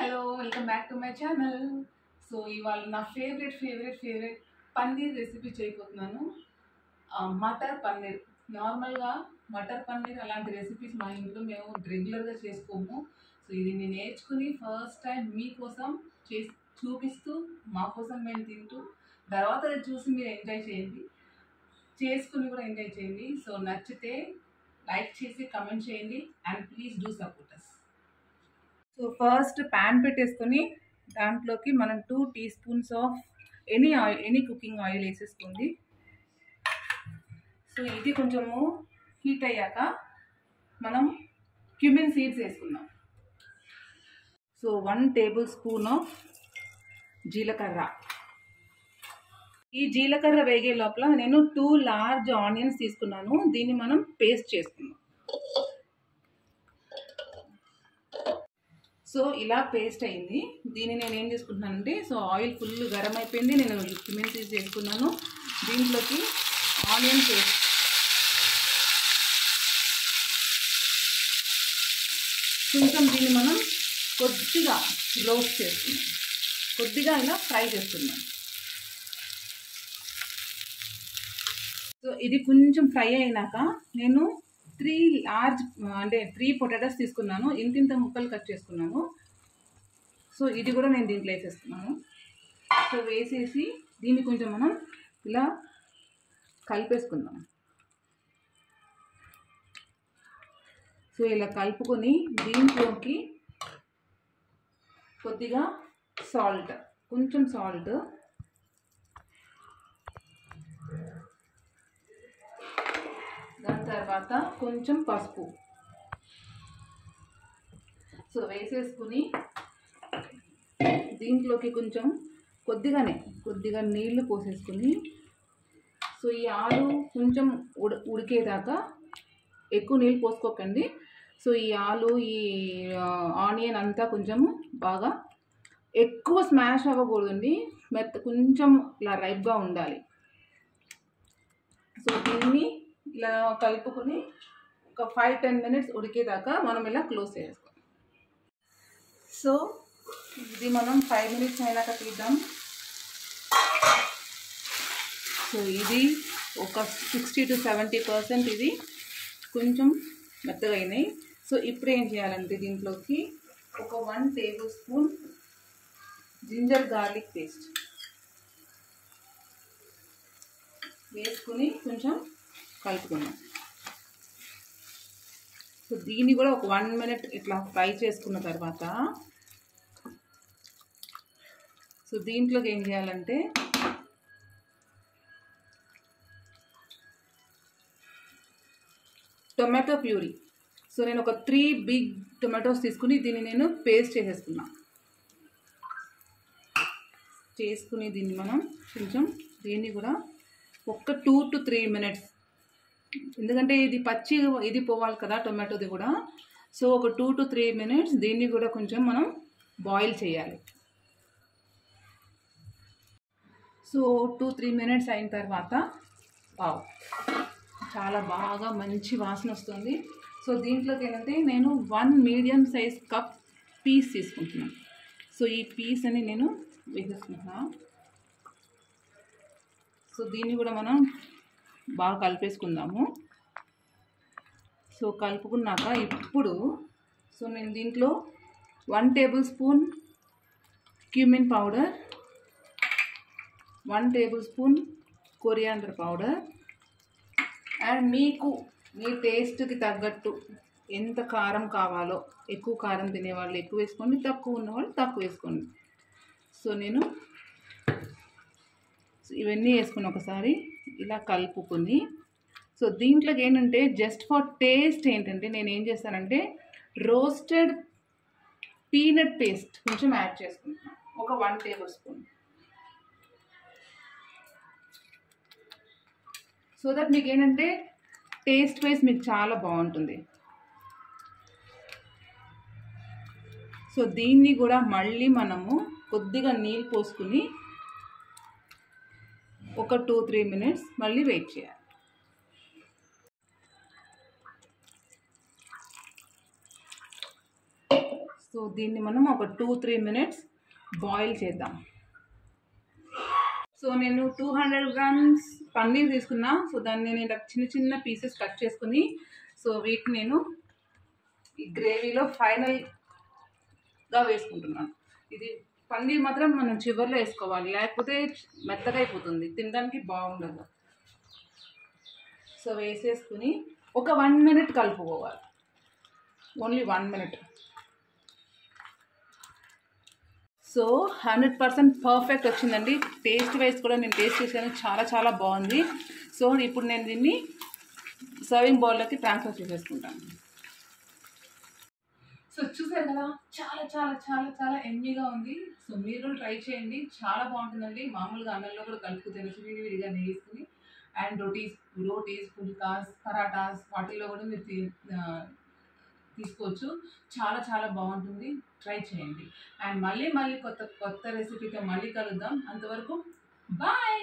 Hello welcome back to my channel. So ఇవాళ నా favourite paneer recipe చేయబోతున్నాను. మటర్ పన్నీర్. నార్మల్గా మటర్ పన్నీర్ అలాంటి రెసిపీస్ మా ఇంట్లో మేము రెగ్యులర్గా చేసుకోము. సో ఇది నేను నేర్చుకుని ఫస్ట్ టైం మీకోసం చేసి చూపిస్తూ మా కోసం మేము తింటూ తర్వాత అది చూసి మీరు ఎంజాయ్ చేయండి, చేసుకుని కూడా ఎంజాయ్ చేయండి. సో నచ్చితే లైక్ చేసి కమెంట్ చేయండి and please do support us. So first pan పెట్టేసుకొని దాంట్లోకి మనం 2 teaspoons of any cooking oil వేసేసుకోండి. సో ఇది కొంచెము హీట్ అయ్యాక మనం క్యూమిన్ సీడ్స్ వేసుకుందాం. సో 1 టేబుల్ స్పూన్ ఆఫ్ జీలకర్ర. ఈ జీలకర్ర వేగే లోపల నేను 2 లార్జ్ ఆనియన్స్ తీసుకున్నాను. దీన్ని మనం పేస్ట్ చేసుకుందాం. సో ఇలా పేస్ట్ అయింది. దీన్ని నేను ఏం చేసుకుంటున్నానంటే, సో ఆయిల్ ఫుల్ గరం అయిపోయింది. నేను క్యూమిన్ సీడ్స్ వేసుకున్నాను. దీంట్లోకి ఆనియన్ పేస్ట్, కొంచెం దీన్ని మనం కొద్దిగా రోస్ట్ చేసుకున్నాం, కొద్దిగా ఇలా ఫ్రై చేసుకున్నాం. సో ఇది కొంచెం ఫ్రై అయినాక నేను 3 పొటాటోస్ తీసుకున్నాను. ఇంత ముక్కలు కట్ చేసుకున్నాను. సో ఇది కూడా నేను దీంట్లో వేసేస్తున్నాను. సో వేసేసి దీన్ని కొంచెం మనం ఇలా కలిపేసుకుందాం. సో ఇలా కలుపుకొని దీంట్లోకి కొద్దిగా సాల్ట్, కొంచెం సాల్ట్, దాని తర్వాత కొంచెం పసుపు సో వేసేసుకుని దీంట్లోకి కొద్దిగా నీళ్లు పోసేసుకుని, సో ఈ ఆలు కొంచెం ఉడికేదాకా ఎక్కువ నీళ్ళు పోసుకోకండి. సో ఈ ఆలు, ఈ ఆనియన్ అంతా కొంచెం బాగా ఎక్కువ స్మాష్ అవ్వకూడదండి, కొంచెం ఇలా రైప్గా ఉండాలి. సో దీన్ని ఇలా కలుపుకొని ఒక 5-10 మినిట్స్ ఉడికేదాకా మనం ఇలా క్లోజ్ చేసుకోవాలి. సో ఇది మనం 5 మినిట్స్ అయినాక తీద్దాం. సో ఇది ఒక 60 to 70% ఇది కొంచెం మెత్తగా అయినాయి. సో ఇప్పుడు ఏం చేయాలంటే దీంట్లోకి ఒక 1 tablespoon ginger garlic paste వేసుకుని కొంచెం కలుపుకుందాం. సో దీన్ని కూడా ఒక 1 మినిట్ ఇట్లా ఫ్రై చేసుకున్న తర్వాత, సో దీంట్లోకి ఏం చేయాలంటే టొమాటో ప్యూరీ. సో నేను ఒక 3 బిగ్ టొమాటోస్ తీసుకుని దీన్ని నేను పేస్ట్ చేసేసుకున్నా. చేసుకుని దీన్ని మనం కొంచెం దీన్ని కూడా ఒక 2 to 3 మినిట్స్, ఎందుకంటే ఇది పోవాలి కదా టొమాటోది కూడా. సో ఒక 2 to 3 మినిట్స్ దీన్ని కూడా కొంచెం మనం బాయిల్ చేయాలి. సో 2-3 మినిట్స్ అయిన తర్వాత చాలా బాగా మంచి వాసన వస్తుంది. సో దీంట్లోకి ఏంటంటే నేను 1 మీడియం సైజ్ కప్ పీస్ తీసుకుంటున్నాను. సో ఈ పీస్ అని నేను వేసేసుకుంటున్నాను. సో దీన్ని కూడా మనం బాగా కలిపేసుకుందాము. సో కలుపుకున్నాక ఇప్పుడు సో నేను దీంట్లో 1 tablespoon cumin powder, 1 tablespoon coriander powder, and మీ టేస్ట్కి తగ్గట్టు ఎంత కారం కావాలో, ఎక్కువ కారం తినేవాళ్ళు ఎక్కువ వేసుకోండి, తక్కువ ఉన్నవాళ్ళు తక్కువ వేసుకోండి. సో నేను ఇవన్నీ వేసుకుని ఒకసారి ఇలా కలుపుకొని, సో దీంట్లోకి ఏంటంటే జస్ట్ ఫర్ టేస్ట్ ఏంటంటే నేను ఏం చేస్తానంటే రోస్టెడ్ పీనట్ పేస్ట్ కొంచెం యాడ్ చేసుకుంటాను, ఒక 1 టేబుల్ స్పూన్. సో దట్ మీకు ఏంటంటే టేస్ట్ వైజ్ మీకు చాలా బాగుంటుంది. సో దీన్ని కూడా మళ్ళీ మనము కొద్దిగా నీళ్ళు పోసుకుని ఒక 2-3 మినిట్స్ మళ్ళీ వెయిట్ చేయాలి. సో సో దీన్ని మనం ఒక 2-3 మినిట్స్ బాయిల్ చేద్దాం. సో నేను 200 గ్రామ్స్ పన్నీర్ తీసుకున్నా. సో దాన్ని నేను చిన్న చిన్న పీసెస్ కట్ చేసుకుని సో వీటిని నేను ఈ గ్రేవీలో ఫైనల్గా వేసుకుంటున్నాను. ఇది పన్నీర్ మాత్రం మనం చివర్లో వేసుకోవాలి, లేకపోతే మెత్తగా అయిపోతుంది, తినడానికి బాగుండదు. సో వేసేసుకుని ఒక 1 మినిట్ కలుపుకోవాలి, ఓన్లీ 1 మినిట్. సో 100% పర్ఫెక్ట్ వచ్చిందండి. టేస్ట్ వైజ్ కూడా నేను టేస్ట్ చేశాను, చాలా చాలా బాగుంది. సో ఇప్పుడు నేను దీన్ని సర్వింగ్ బౌల్లోకి ట్రాన్స్ఫర్ చేసేసుకుంటాను. సో చూసారు కదా, చాలా చాలా చాలా చాలా ఎమ్మీగా ఉంది. సో మీరు ట్రై చేయండి, చాలా బాగుంటుందండి. మామూలుగా అన్నంలో కూడా కలుపు తినచ్చు, విడివిడిగా వేసుకుని. అండ్ రోటీస్ పుల్కాస్, పరాటాస్ వాటిల్లో కూడా మీరు తీసుకోవచ్చు. చాలా చాలా బాగుంటుంది, ట్రై చేయండి. అండ్ మళ్ళీ కొత్త రెసిపీతో మళ్ళీ కలుద్దాం. అంతవరకు బాయ్.